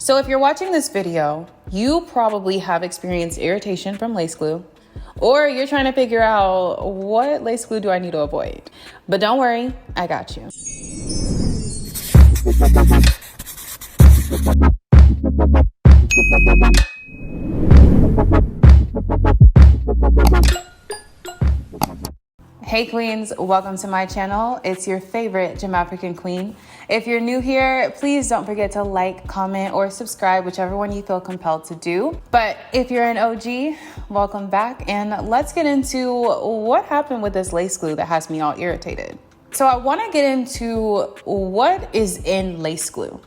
So if you're watching this video, you probably have experienced irritation from lace glue, or you're trying to figure out what lace glue do I need to avoid. But don't worry, I got you. Hey queens, welcome to my channel. It's your favorite Jamafrican queen. If you're new here, please don't forget to like, comment, or subscribe, whichever one you feel compelled to do. But if you're an OG, welcome back, and let's get into what happened with this lace glue that has me all irritated. So I want to get into what is in lace glue.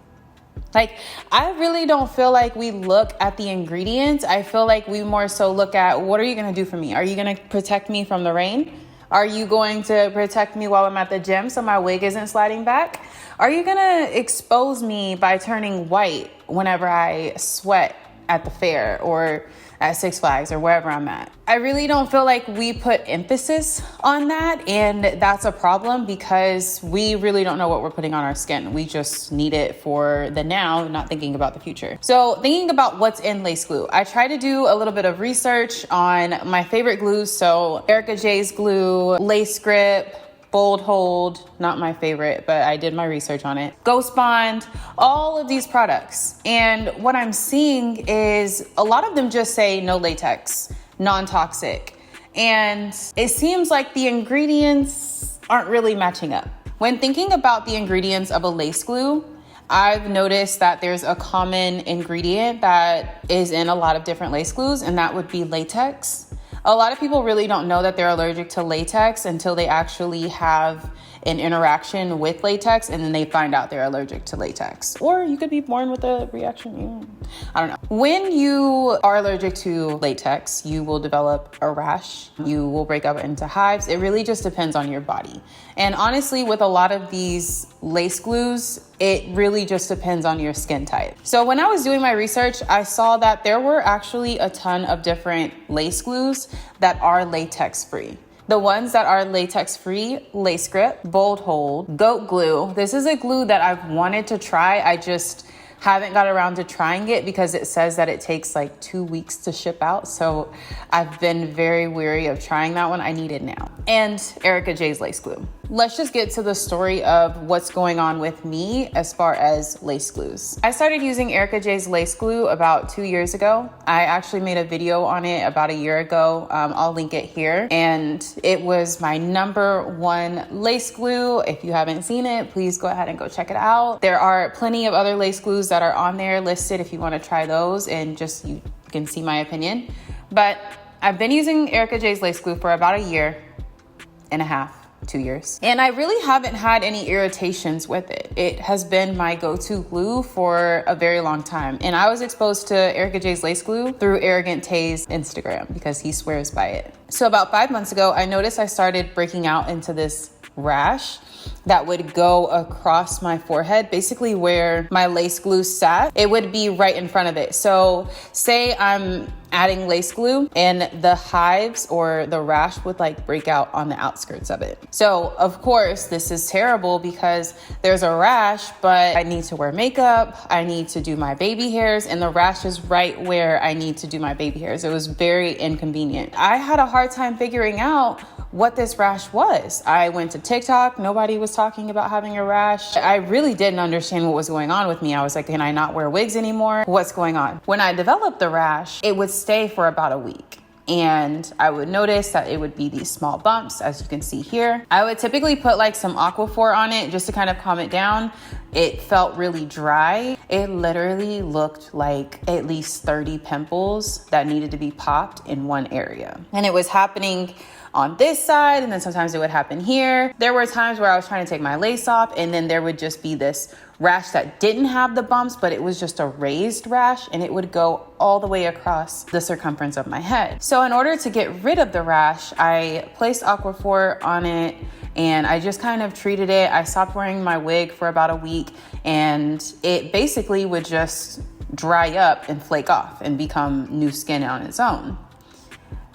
Like, I really don't feel like we look at the ingredients. I feel like we more so look at, what are you going to do for me? Are you going to protect me from the rain? Are you going to protect me while I'm at the gym so my wig isn't sliding back? Are you gonna expose me by turning white whenever I sweat at the fair or at Six Flags or wherever I'm at? I really don't feel like we put emphasis on that, and that's a problem because we really don't know what we're putting on our skin. We just need it for the now, not thinking about the future. So thinking about what's in lace glue, I try to do a little bit of research on my favorite glues. So Erica J's glue, Lace Grip, Bold Hold, not my favorite, but I did my research on it. Ghost Bond, all of these products. And what I'm seeing is a lot of them just say no latex, non-toxic. And it seems like the ingredients aren't really matching up. When thinking about the ingredients of a lace glue, I've noticed that there's a common ingredient that is in a lot of different lace glues, and that would be latex. A lot of people really don't know that they're allergic to latex until they actually have an interaction with latex, and then they find out they're allergic to latex. Or you could be born with a reaction. I don't know. When you are allergic to latex, you will develop a rash. You will break up into hives. It really just depends on your body. And honestly, with a lot of these lace glues, it really just depends on your skin type. So when I was doing my research, I saw that there were actually a ton of different lace glues that are latex free. The ones that are latex free: Lace Grip, Bold Hold, Goat Glue. This is a glue that I've wanted to try. I just haven't got around to trying it because it says that it takes like 2 weeks to ship out. So I've been very weary of trying that one. I need it now. And Erica J's Lace Glue. Let's just get to the story of what's going on with me as far as lace glues. I started using Erica J's Lace Glue about 2 years ago. I actually made a video on it about a year ago. I'll link it here. And it was my #1 lace glue. If you haven't seen it, please go ahead and go check it out. There are plenty of other lace glues that are on there listed if you want to try those, and just you can see my opinion. But I've been using Erica J's Lace Glue for about 1.5 years. 2 years. And I really haven't had any irritations with it. It has been my go-to glue for a very long time. And I was exposed to Erica J's Lace Glue through Arrogant Tay's Instagram because he swears by it. So about 5 months ago, I noticed I started breaking out into this rash that would go across my forehead, basically where my lace glue sat. It would be right in front of it. So say I'm adding lace glue and the hives or the rash would like break out on the outskirts of it. So of course this is terrible because there's a rash, but I need to wear makeup, I need to do my baby hairs, and the rash is right where I need to do my baby hairs. It was very inconvenient. I had a hard time figuring out what this rash was. I went to TikTok, nobody was talking about having a rash. I really didn't understand what was going on with me. I was like, can I not wear wigs anymore? What's going on? When I developed the rash, it would stay for about a week. And I would notice that it would be these small bumps, as you can see here. I would typically put like some Aquaphor on it just to kind of calm it down. It felt really dry. It literally looked like at least 30 pimples that needed to be popped in one area. And it was happening on this side, and then sometimes it would happen here. There were times where I was trying to take my lace off, and then there would just be this rash that didn't have the bumps, but it was just a raised rash, and it would go all the way across the circumference of my head. So in order to get rid of the rash, I placed Aquaphor on it, and I just kind of treated it. I stopped wearing my wig for about a week, and it basically would just dry up and flake off and become new skin on its own.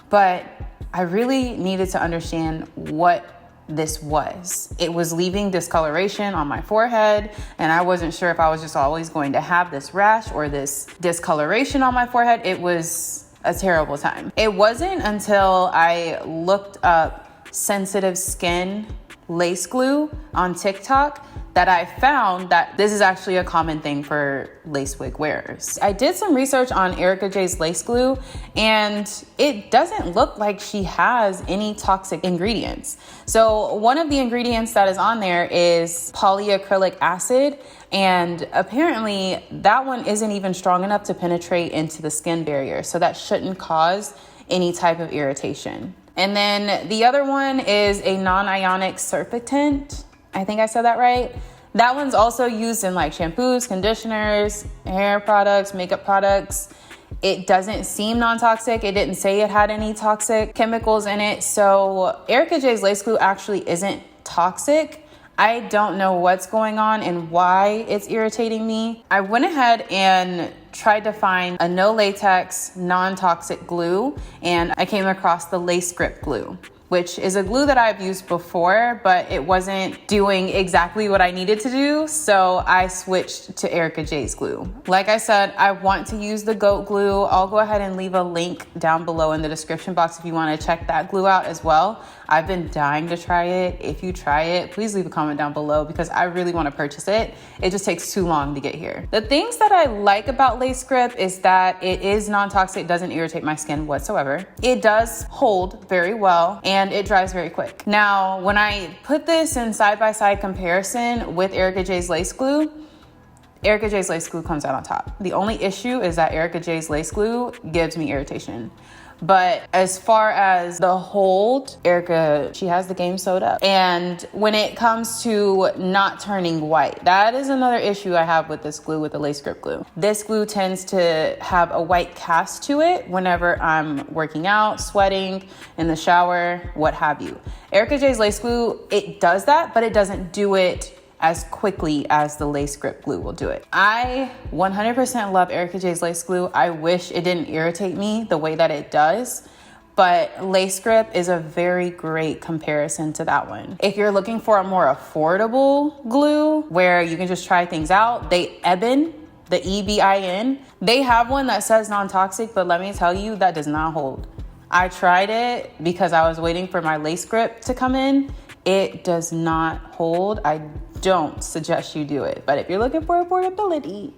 But I really needed to understand what this was. It was leaving discoloration on my forehead, and I wasn't sure if I was just always going to have this rash or this discoloration on my forehead. It was a terrible time. It wasn't until I looked up sensitive skin lace glue on TikTok that I found that this is actually a common thing for lace wig wearers. I did some research on Erica J's lace glue, and it doesn't look like she has any toxic ingredients. So one of the ingredients that is on there is polyacrylic acid, and apparently that one isn't even strong enough to penetrate into the skin barrier. So that shouldn't cause any type of irritation. And then the other one is a non-ionic surfactant. I think I said that right. That one's also used in like shampoos, conditioners, hair products, makeup products. It doesn't seem non-toxic. It didn't say it had any toxic chemicals in it. So Erica J's lace glue actually isn't toxic. I don't know what's going on and why it's irritating me. I went ahead and tried to find a no latex, non-toxic glue, and I came across the Lace Grip glue, which is a glue that I've used before, but it wasn't doing exactly what I needed to do. So I switched to Erica J's glue. Like I said, I want to use the goat glue. I'll go ahead and leave a link down below in the description box if you want to check that glue out as well. I've been dying to try it. If you try it, please leave a comment down below because I really want to purchase it. It just takes too long to get here. The things that I like about Lace Grip is that it is non-toxic, doesn't irritate my skin whatsoever. It does hold very well and it dries very quick. Now, when I put this in side-by-side comparison with Erica J's lace glue, Erica J's lace glue comes out on top. The only issue is that Erica J's lace glue gives me irritation. But as far as the hold, Erica, she has the game sewed up. And when it comes to not turning white, that is another issue I have with this glue, with the Lace Grip glue. This glue tends to have a white cast to it whenever I'm working out, sweating, in the shower, what have you. Erica J's lace glue, it does that, but it doesn't do it as quickly as the Lace Grip glue will do it. I 100% love Erica J's lace glue. I wish it didn't irritate me the way that it does, but Lace Grip is a very great comparison to that one. If you're looking for a more affordable glue where you can just try things out, Ebin, the E-B-I-N, they have one that says non-toxic, but let me tell you, that does not hold. I tried it because I was waiting for my Lace Grip to come in. It does not hold. I don't suggest you do it, but if you're looking for affordability,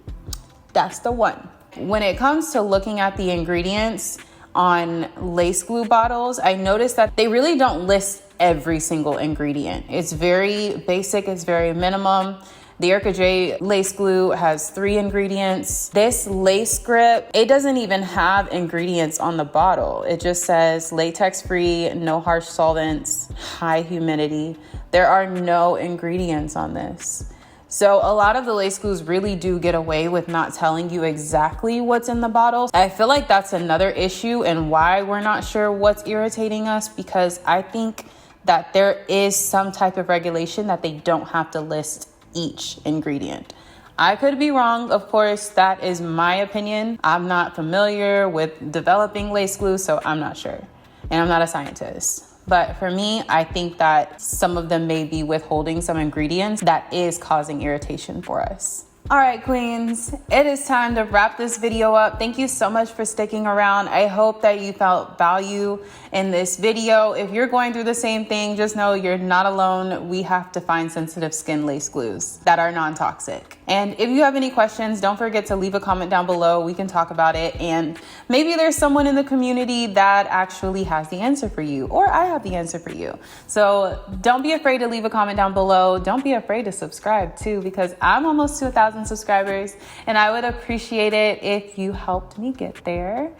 that's the one. When it comes to looking at the ingredients on lace glue bottles, I noticed that they really don't list every single ingredient. It's very basic, it's very minimum. The Erica J lace glue has 3 ingredients. This Lace Grip, it doesn't even have ingredients on the bottle. It just says latex free, no harsh solvents, high humidity. There are no ingredients on this. So a lot of the lace glues really do get away with not telling you exactly what's in the bottle. I feel like that's another issue and why we're not sure what's irritating us, because I think that there is some type of regulation that they don't have to list each ingredient. I could be wrong, of course, that is my opinion. I'm not familiar with developing lace glue, so I'm not sure. And I'm not a scientist. But for me, I think that some of them may be withholding some ingredients that is causing irritation for us. All right, queens, it is time to wrap this video up. Thank you so much for sticking around. I hope that you felt value in this video. If you're going through the same thing, just know you're not alone. We have to find sensitive skin lace glues that are non-toxic. And if you have any questions, don't forget to leave a comment down below. We can talk about it. And maybe there's someone in the community that actually has the answer for you, or I have the answer for you. So don't be afraid to leave a comment down below. Don't be afraid to subscribe too, because I'm almost to 1,000 subscribers and I would appreciate it if you helped me get there.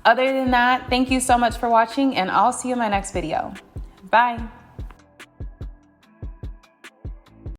Other than that, thank you so much for watching and I'll see you in my next video. Bye.